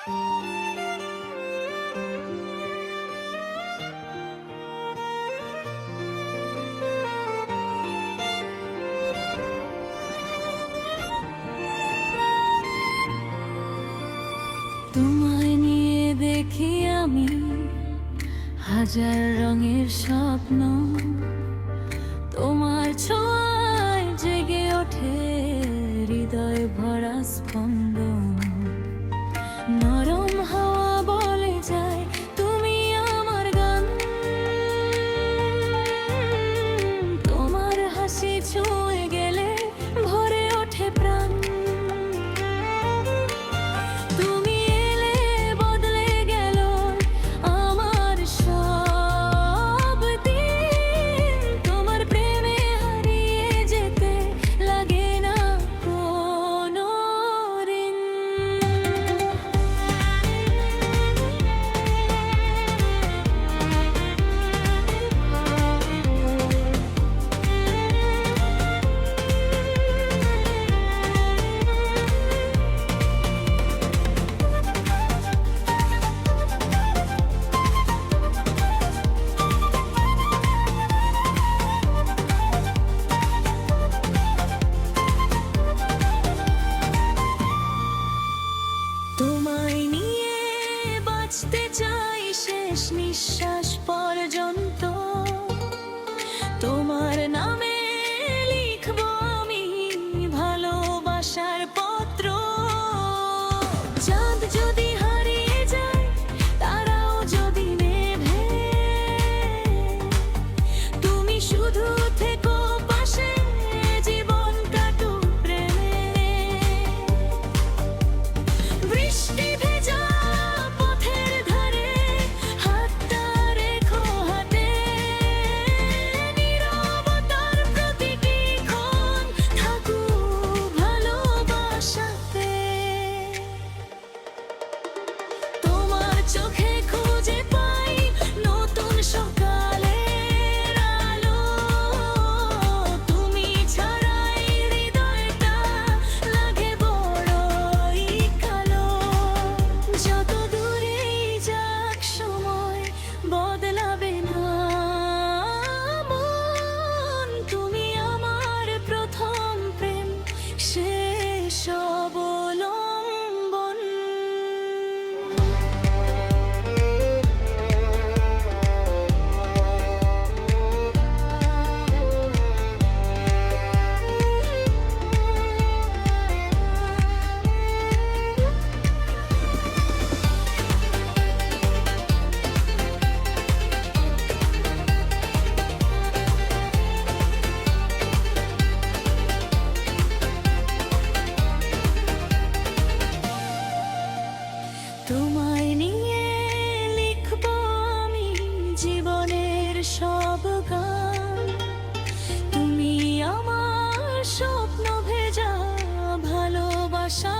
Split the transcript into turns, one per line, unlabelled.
তোমায় নিয়ে দেখি আমি হাজার রঙের স্বপ্ন, তোমার ছোঁয়ায় জেগে ওঠে হৃদয় ভরা স্পন্দন। নরম হাওয়া বলে যায় তুমি আমার গান, তোমার হাসি ছুঁয়ে গেলে ভরে ওঠে প্রাণ। তোমায় নিয়ে বাঁচতে চাই শেষ নিঃশ্বাস পর্যন্ত, তোমার নামে লিখবো আমি ভালোবাসার পত্র। চাঁদ যদি হারিয়ে যায়, তারাও যদি নেভে, তুমি শুধু থেকো পাশে, জীবন কাটুক প্রেমে। বৃষ্টি ভেজা পথের ধারে হাতটা রেখো হাতে, নীরবতার প্রতিটি ক্ষণ থাকুক ভালোবাসাতে। তোমার চোখে খুঁজে পাই নতুন সকালের আলো, তুমি ছাড়াই হৃদয়টা লাগে বড়ই কালো। যত দূরেই যাক সময় বদলাবে না মন, তুমি আমার প্রথম প্রেম, শেষ অবলম্বন। তোমায় নিয়ে লিখবো আমি জীবনের সব গান, তুমি আমার স্বপ্ন ভেজা ভালোবাসা।